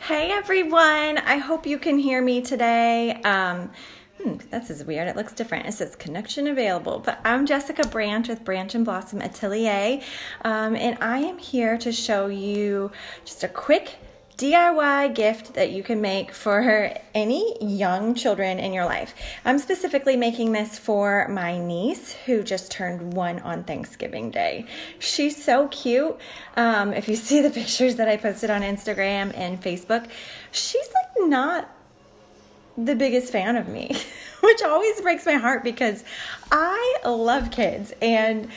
Hey everyone, I hope you can hear me today. This is weird, it looks different. It says connection available, but I'm Jessica Branch with Branch and Blossom Atelier, and I am here to show you just a quick DIY gift that you can make for any young children in your life. I'm specifically making this for my niece who just turned 1 on Thanksgiving Day. She's so cute. If you see the pictures that I posted on Instagram and Facebook, she's like not the biggest fan of me, which always breaks my heart because I love kids, and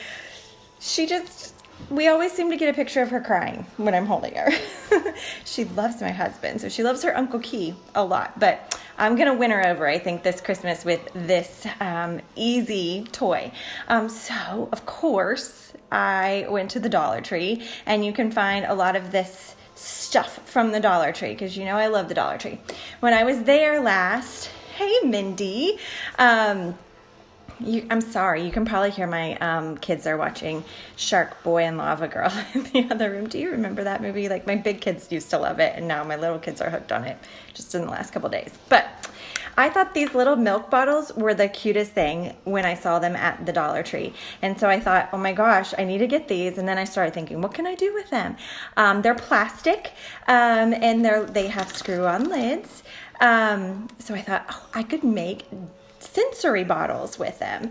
we always seem to get a picture of her crying when I'm holding her. She loves my husband, so she loves her Uncle Key a lot, but I'm going to win her over, I think, this Christmas with this easy toy. So, of course, I went to the Dollar Tree, and you can find a lot of this stuff from the Dollar Tree because you know I love the Dollar Tree. When I was there last, hey Mindy, I'm sorry, you can probably hear my kids are watching Shark Boy and Lava Girl in the other room. Do you remember that movie? Like, my big kids used to love it, and now my little kids are hooked on it just in the last couple days. But I thought these little milk bottles were the cutest thing when I saw them at the Dollar Tree. And so I thought, oh my gosh, I need to get these. And then I started thinking, what can I do with them? They're plastic, and they have screw-on lids. So I thought, oh, I could make sensory bottles with them.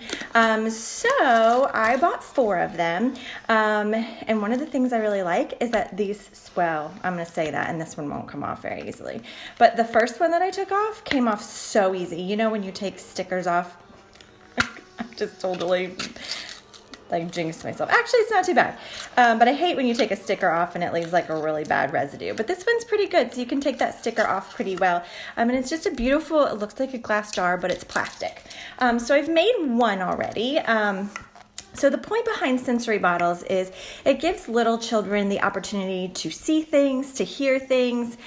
So I bought 4 of them. And one of the things I really like is that I'm going to say that, and this one won't come off very easily. But the first one that I took off came off so easy. You know when you take stickers off? I'm just totally jinxed myself. Actually, it's not too bad. But I hate when you take a sticker off and it leaves like a really bad residue. But this one's pretty good, so you can take that sticker off pretty well. And it's just it looks like a glass jar, but it's plastic. So I've made one already. So the point behind sensory bottles is it gives little children the opportunity to see things, to hear things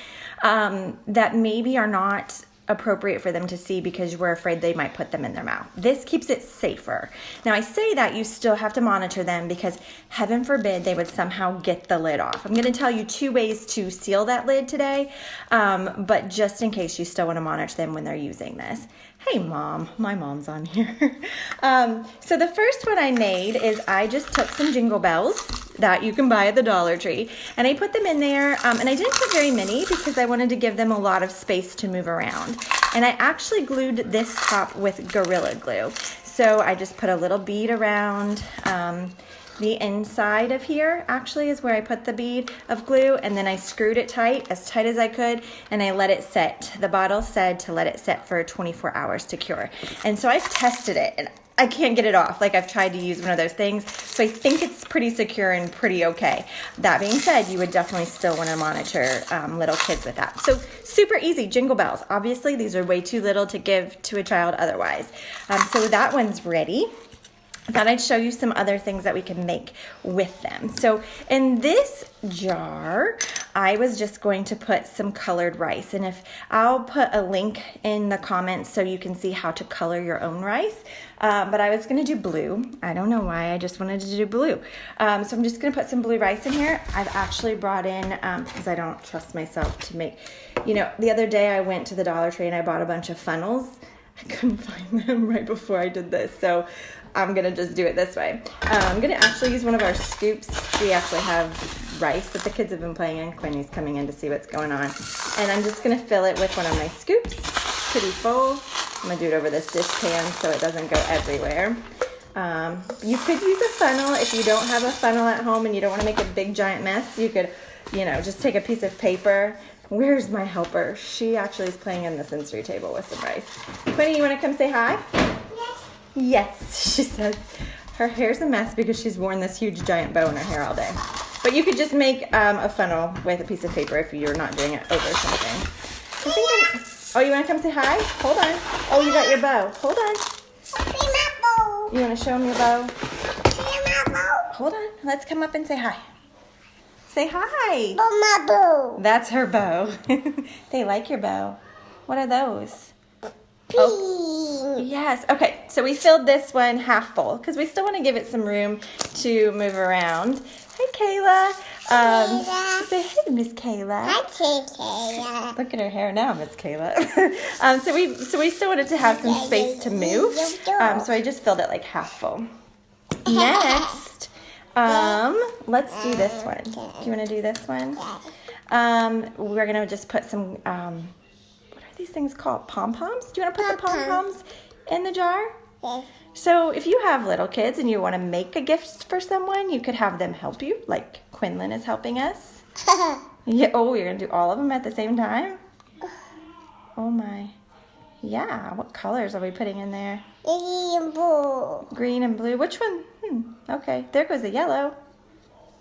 that maybe are not appropriate for them to see because we're afraid they might put them in their mouth. This keeps it safer. Now, I say that you still have to monitor them because heaven forbid they would somehow get the lid off. I'm going to tell you 2 ways to seal that lid today, but just in case you still want to monitor them when they're using this. Hey mom, my mom's on here. So the first one I made is I just took some Jingle Bells that you can buy at the Dollar Tree, and I put them in there, and I didn't put very many because I wanted to give them a lot of space to move around. And I actually glued this top with Gorilla Glue. So I just put a little bead around the inside of here actually is where I put the bead of glue, and then I screwed it tight as I could, and I let it set. The bottle said to let it set for 24 hours to cure. And so I've tested it, and I can't get it off. Like, I've tried to use one of those things, so I think it's pretty secure and pretty okay. That being said, you would definitely still want to monitor little kids with that. So super easy, Jingle Bells. Obviously, these are way too little to give to a child otherwise. So that one's ready. I thought I'd show you some other things that we can make with them. So in this jar, I was just going to put some colored rice. And I'll put a link in the comments so you can see how to color your own rice. But I was going to do blue. I don't know why, I just wanted to do blue. So I'm just going to put some blue rice in here. I've actually brought in, because I don't trust myself to make, the other day I went to the Dollar Tree and I bought a bunch of funnels. I couldn't find them right before I did this, so I'm going to just do it this way. I'm going to actually use one of our scoops. We actually have rice that the kids have been playing in. Quinny's coming in to see what's going on. And I'm just going to fill it with one of my scoops, pretty full. I'm going to do it over this dish pan so it doesn't go everywhere. You could use a funnel. If you don't have a funnel at home and you don't want to make a big giant mess, you could, just take a piece of paper. Where's my helper? She actually is playing in the sensory table with some rice. Quinny, you want to come say hi? Yes. Yes, she says. Her hair's a mess because she's worn this huge giant bow in her hair all day. But you could just make a funnel with a piece of paper if you're not doing it over something. Oh, you want to come say hi? Hold on. Oh, you got your bow. Hold on. You want to show them your bow? Hold on. Let's come up and say hi. Say hi. My bow. That's her bow. They like your bow. What are those? Oh. Yes. Okay. So we filled this one half full because we still want to give it some room to move around. Hi, Kayla. Say hey, Miss Kayla. Hi, Kayla. Look at her hair now, Miss Kayla. So we still wanted to have some space to move. So I just filled it like half full. Next, let's do this one. Do you want to do this one? We're gonna just put some. What are these things called? Pom-poms? Do you want to put the pom-poms in the jar? Yes. So if you have little kids and you want to make a gift for someone, you could have them help you, like Quinlan is helping us. Yeah. Oh, you're gonna do all of them at the same time? Oh my. Yeah. What colors are we putting in there? Blue. Green and blue. Which one? Okay. There goes a yellow.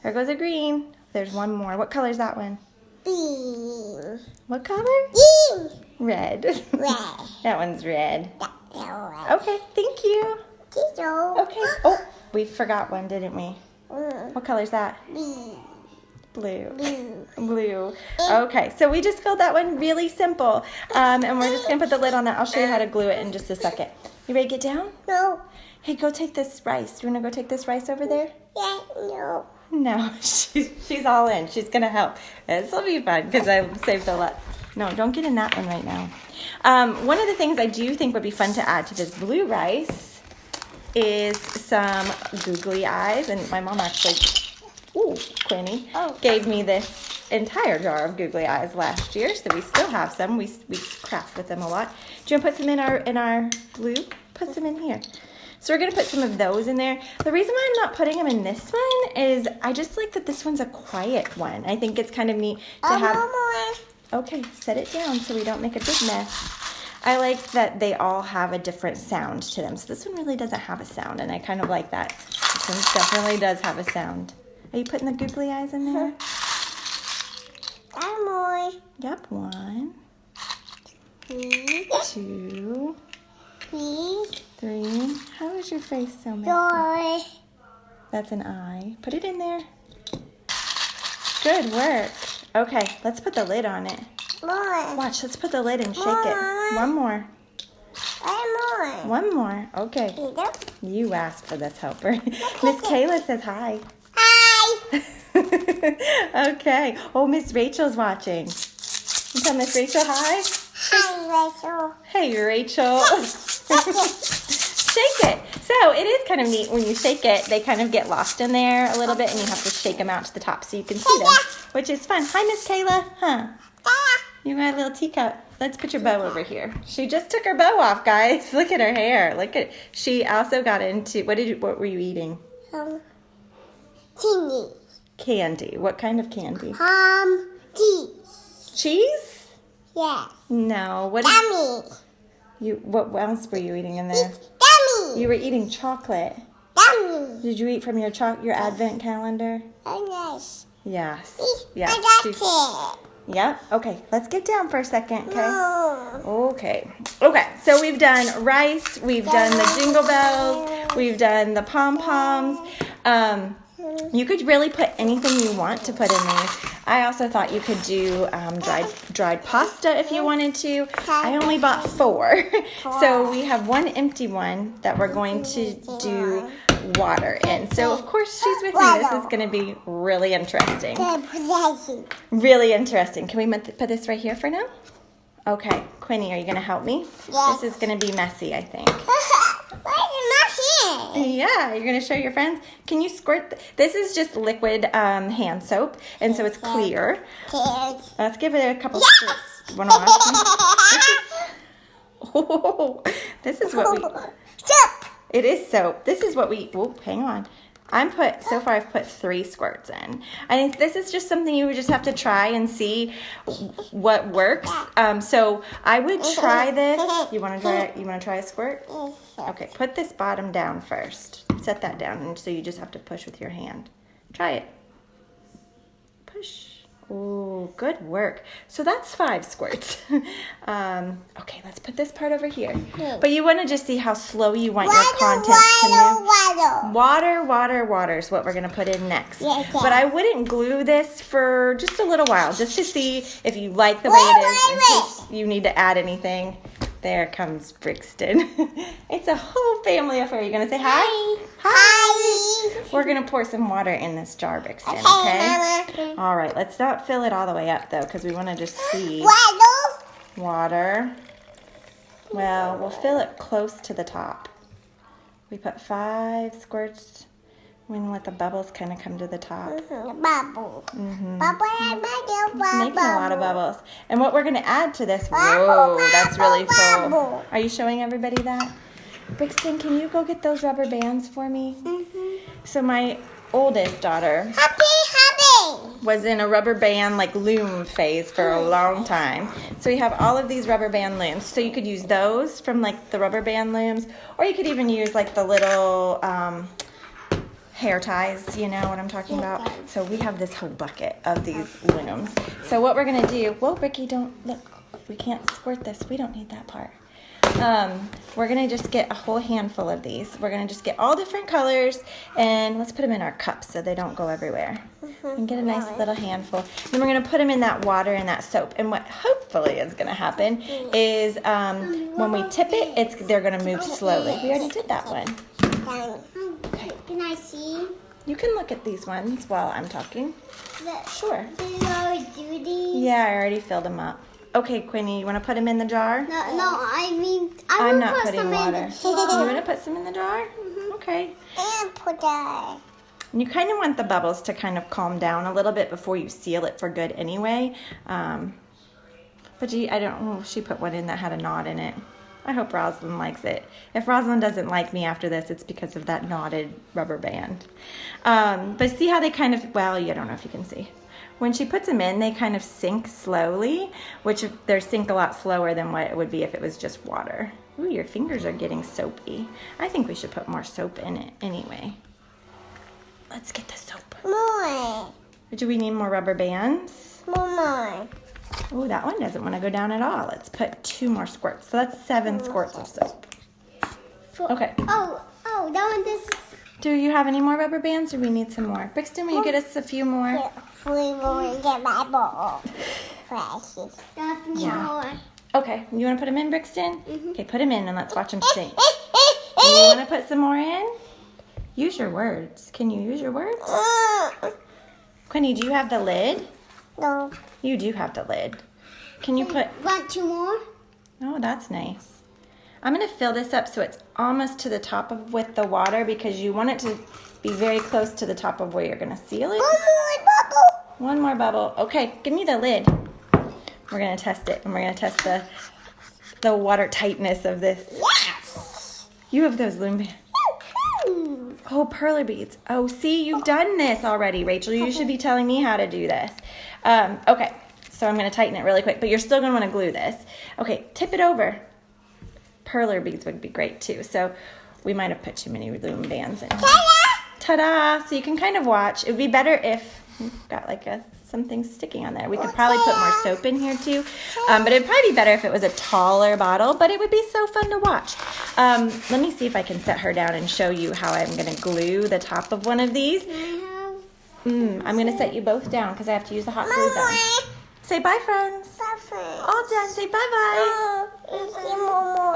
There goes a green. There's one more. What color is that one? Green. What color? Green. Red. Red. That one's red. Red. Okay. Thank you. Teacher. Okay. Oh, we forgot one, didn't we? What color is that? Blue. Blue. Blue. Okay, so we just filled that one really simple. And we're just going to put the lid on that. I'll show you how to glue it in just a second. You ready to get down? No. Hey, go take this rice. You want to go take this rice over there? Yeah, no. No, she's all in. She's going to help. This will be fun because I saved a lot. No, don't get in that one right now. One of the things I do think would be fun to add to this blue rice is some googly eyes. And my mom actually... Ooh, Quinny gave me this entire jar of googly eyes last year, so we still have some. We craft with them a lot. Do you want to put some in our glue? Put some in here. So we're gonna put some of those in there. The reason why I'm not putting them in this one is I just like that this one's a quiet one. I think it's kind of neat to have. Okay, set it down so we don't make a big mess. I like that they all have a different sound to them. So this one really doesn't have a sound, and I kind of like that. This one definitely does have a sound. Are you putting the googly eyes in there? More. Yep, 1, 3, 2, 3, 3. How is your face so messy? 4. That's an eye. Put it in there. Good work. Okay, let's put the lid on it. More. Watch, let's put the lid and shake it. One more. More. One more. Okay. You asked for this helper. Miss Kayla says hi. Hi. Okay. Oh, Miss Rachel's watching. You tell Miss Rachel hi? Hi, Rachel. Hey, Rachel. Shake it. So it is kind of neat when you shake it. They kind of get lost in there a little bit, and you have to shake them out to the top so you can see them, which is fun. Hi, Miss Kayla. Huh? You got a little teacup. Let's put your bow over here. She just took her bow off, guys. Look at her hair. Look at. She also got into. What were you eating? Candy. Candy. What kind of candy? Cheese. Cheese? Yes. No. What else were you eating in there? Dummy. You were eating chocolate. Dummy. Did you eat from your advent calendar? Oh, yes. Yes. Yes. I got it. Yep. Okay. Let's get down for a second. Okay. No. Okay. Okay. So we've done rice. We've done the jingle bells. We've done the pom poms. You could really put anything you want to put in these. I also thought you could do dried pasta if you wanted to. I only bought 4. So we have one empty one that we're going to do water in. So of course she's with me. This is going to be really interesting. Really interesting. Can we put this right here for now? Okay. Quinny, are you going to help me? Yes. This is going to be messy, I think. Yeah, you're going to show your friends. Can you squirt? This is just liquid hand soap, and so it's clear. Let's give it a couple squirts. Want to watch? This is what we... Soap. It is soap. This is what we... Oh, hang on. So far I've put 3 squirts in. I think this is just something you would just have to try and see what works. So I would try this. You want to try it? You want to try a squirt? Okay, put this bottom down first. Set that down, and so you just have to push with your hand. Try it. Push. Oh, good work. So that's 5 squirts. Okay, let's put this part over here. But you want to just see how slow you want your contents to move. Water is what we're going to put in next. But I wouldn't glue this for just a little while, just to see if you like the way it is, in case you need to add anything. There comes Brixton. It's a whole family affair. You going to say hi? Hi. We're going to pour some water in this jar, Brixton, Okay, okay? Mama. All right, let's not fill it all the way up, though, because we want to just see Waddle. water. Well, we'll fill it close to the top. We put 5 squirts. We're going to let the bubbles kind of come to the top. Bubble. Mm-hmm. Bubble, bubble, It's making a lot of bubbles. And what we're going to add to this, Bubble, whoa, that's really full. bubble. Are you showing everybody that? Brixton, can you go get those rubber bands for me? So my oldest daughter Happy. was in a rubber band like loom phase for a long time. So we have all of these rubber band looms. So you could use those from like the rubber band looms, or you could even use like the little hair ties, you know what I'm talking about? So we have this whole bucket of these looms. So what we're gonna do, whoa, Ricky, don't, look, we can't squirt this. We don't need that part. We're gonna just get a whole handful of these. We're gonna just get all different colors, and let's put them in our cups so they don't go everywhere. And get a nice little handful. Then we're gonna put them in that water and that soap. And what hopefully is gonna happen is when we tip it, they're gonna move slowly. We already did that one. Can I see? You can look at these ones while I'm talking. Sure. Did you already do these? Yeah, I already filled them up. Okay, Quinny, you want to put them in the jar? No, I mean, I'm not putting water. In You the want to put some in the jar? Okay. and put that. And you kind of want the bubbles to kind of calm down a little bit before you seal it for good anyway. But I don't know, she put one in that had a knot in it. I hope Rosalind likes it. If Rosalind doesn't like me after this, it's because of that knotted rubber band. But see how they kind of, well, I don't know if you can see. When she puts them in, they kind of sink slowly, which they sink a lot slower than what it would be if it was just water. Ooh, your fingers are getting soapy. I think we should put more soap in it anyway. Let's get the soap. More. Do we need more rubber bands? More. Ooh, that one doesn't want to go down at all. Let's put 2 more squirts. So that's 7 squirts of soap. Okay. Oh, that one does. Do you have any more rubber bands, or we need some more? Brixton, will you get us a few more? Yeah, we will get my ball. Precious. That's Yeah. more. Okay, you want to put them in, Brixton? Okay, put them in and let's watch them sink. You want to put some more in? Use your words. Can you use your words? Quinny, do you have the lid? No. You do have the lid. Can you put... Want 2 more? Oh, that's nice. I'm going to fill this up so it's almost to the top of with the water because you want it to be very close to the top of where you're going to seal it. One more bubble. One more bubble. Okay, give me the lid. We're going to test it, and we're going to test the water tightness of this. Yes. You have those loom bands. Oh, perler beads. Oh, see, you've done this already, Rachel. You should be telling me how to do this. Okay, so I'm going to tighten it really quick, but you're still going to want to glue this. Okay, tip it over. Perler beads would be great, too. So we might have put too many loom bands in. Ta-da! So you can kind of watch. It would be better if you've got like something sticking on there. We could probably put more soap in here, too. But it would probably be better if it was a taller bottle, but it would be so fun to watch. Let me see if I can set her down and show you how I'm going to glue the top of one of these. I'm going to set you both down because I have to use the hot glue gun. Say bye, friends. All done. Say bye-bye.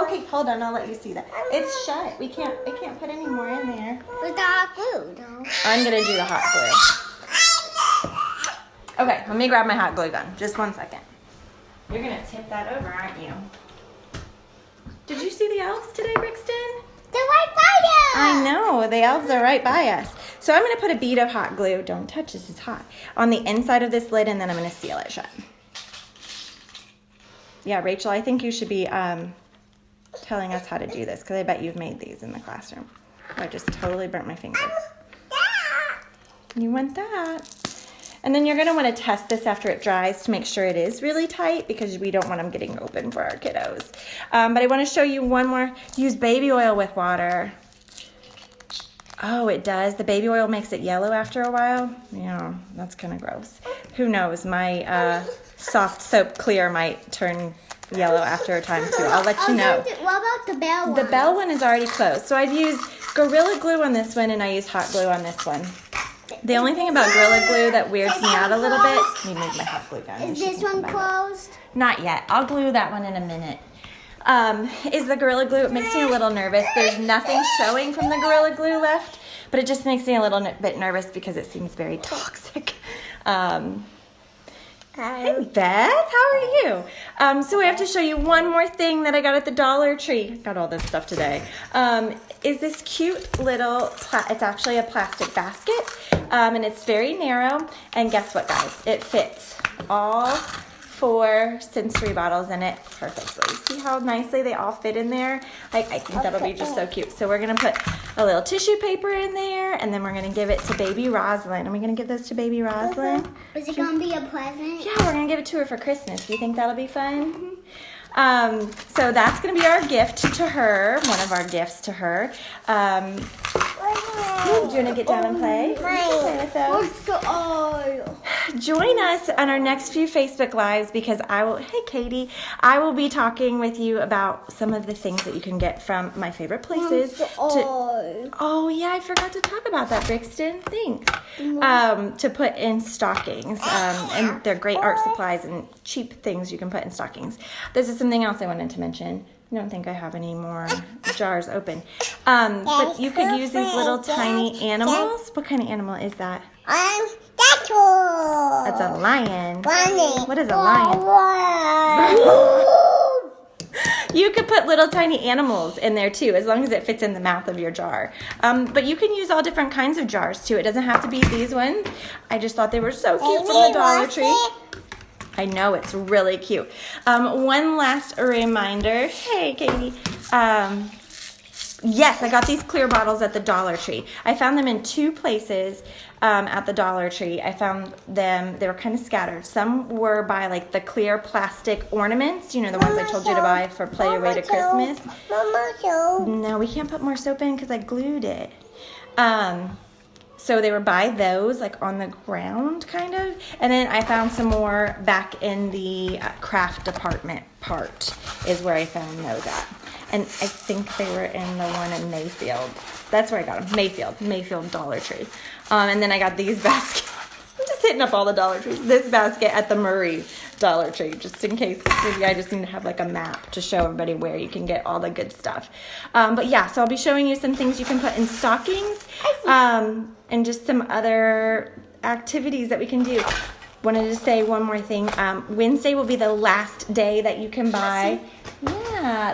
Okay, hold on. I'll let you see that. It's shut. I can't put any more in there. With the hot glue, though. I'm going to do the hot glue. Okay, let me grab my hot glue gun. Just 1 second. You're going to tip that over, aren't you? Did you see the elves today, Brixton? They're right by you. I know, the elves are right by us. So I'm going to put a bead of hot glue, don't touch, this is hot, on the inside of this lid, and then I'm going to seal it shut. Yeah, Rachel, I think you should be telling us how to do this, because I bet you've made these in the classroom. Oh, I just totally burnt my finger. You want that. And then you're going to want to test this after it dries to make sure it is really tight because we don't want them getting open for our kiddos. But I want to show you one more. Use baby oil with water. Oh, it does. The baby oil makes it yellow after a while. Yeah, that's kind of gross. Who knows? My soft soap clear might turn yellow after a time too. I'll let you know. What about the bell one? The bell one is already closed. So I've used Gorilla Glue on this one and I used hot glue on this one. The only thing about Gorilla Glue that weirds me out a little bit, let me move my hot glue gun. Is this one closed? Not yet. I'll glue that one in a minute. Is the Gorilla Glue, it makes me a little nervous. There's nothing showing from the Gorilla Glue left, but it just makes me a little bit nervous because it seems very toxic. Hey Beth, how are you? So we have to show you one more thing that I got at the Dollar Tree. Got all this stuff today. Is this cute little, it's actually a plastic basket, and it's very narrow, and guess what guys, it fits all 4 Sensory bottles in it perfectly. See how nicely they all fit in there? I think that'll be just so cute. So we're gonna put a little tissue paper in there, and then we're gonna give it to baby Rosalind. Are we gonna give this to baby Rosalind? Is it gonna be a present? Yeah, we're gonna give it to her for Christmas. Do you think that'll be fun? So that's gonna be our gift to her, one of our gifts to her. Do you want to get down and play? Play with those. Join us on our next few Facebook Lives because hey Katie, I will be talking with you about some of the things that you can get from my favorite places. Oh yeah, I forgot to talk about that, Brixton. Thanks. To put in stockings. And they're great art supplies and cheap things you can put in stockings. This is something else I wanted to mention. I don't think I have any more jars open. But you could use these little tiny animals. What kind of animal is that? That's a lion. What is a lion? You could put little tiny animals in there too, as long as it fits in the mouth of your jar. But you can use all different kinds of jars too. It doesn't have to be these ones. I just thought they were so cute from the Dollar Tree. I know, it's really cute. One last reminder. Hey, Katie. Yes, I got these clear bottles at the Dollar Tree. I found them in 2 places at the Dollar Tree. I found them, they were kind of scattered. Some were by like the clear plastic ornaments, you know, the ones I told you to buy for Play Your Way to Christmas. No, we can't put more soap in because I glued it. So they were by those, like on the ground, kind of. And then I found some more back in the craft department part is where I found those at. And I think they were in the one in Mayfield. That's where I got them, Mayfield Dollar Tree. And then I got these baskets. I'm just hitting up all the Dollar Trees. This basket at the Murray Dollar Tree, just in case maybe I just need to have like a map to show everybody where you can get all the good stuff. But yeah, so I'll be showing you some things you can put in stockings and just some other activities that we can do. Wanted to say one more thing. Wednesday will be the last day that you can buy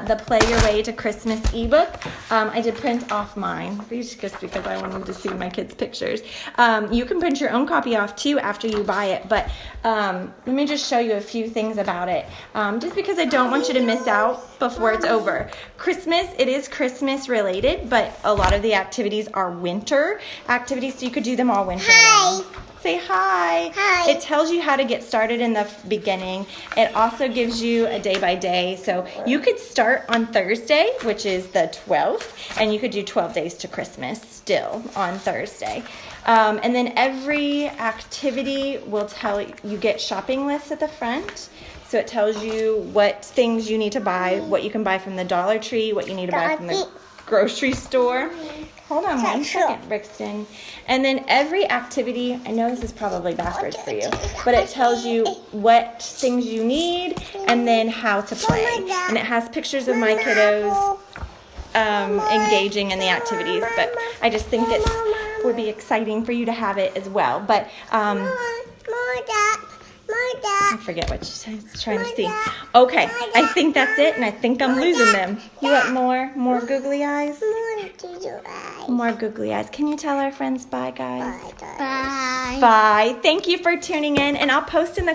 the Play Your Way to Christmas ebook. I did print off mine just because I wanted to see my kids' pictures. You can print your own copy off too after you buy it, but let me just show you a few things about it. Just because I don't want you to miss out before it's over. Christmas, it is Christmas related, but a lot of the activities are winter activities, so you could do them all winter long. Say hi. Hi. It tells you how to get started in the beginning. It also gives you a day by day. So you could start on Thursday, which is the 12th, and you could do 12 days to Christmas still on Thursday. And then every activity will tell you get shopping lists at the front. So it tells you what things you need to buy, what you can buy from the Dollar Tree, what you need to buy from the grocery store. Hold on one second, Brixton. And then every activity, I know this is probably backwards for you, but it tells you what things you need and then how to play. And it has pictures of my kiddos engaging in the activities, but I just think it would be exciting for you to have it as well. But I forget what she was trying to see. Okay, I think that's it, and I think I'm losing them. You want more? More googly eyes? More googly eyes. Can you tell our friends bye, guys? Bye. Bye. Thank you for tuning in, and I'll post in the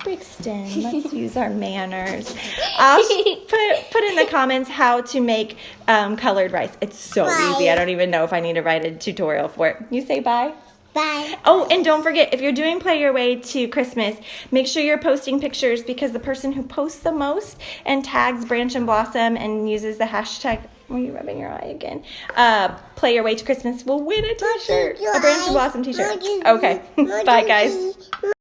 Brixton, let's use our manners. I'll put in the comments how to make colored rice. It's so easy. I don't even know if I need to write a tutorial for it. You say bye? Bye. Oh, and don't forget, if you're doing Play Your Way to Christmas, make sure you're posting pictures because the person who posts the most and tags Branch and Blossom and uses the hashtag, were you rubbing your eye again? Play Your Way to Christmas will win a t-shirt, a Branch and Blossom t-shirt. Okay, bye guys.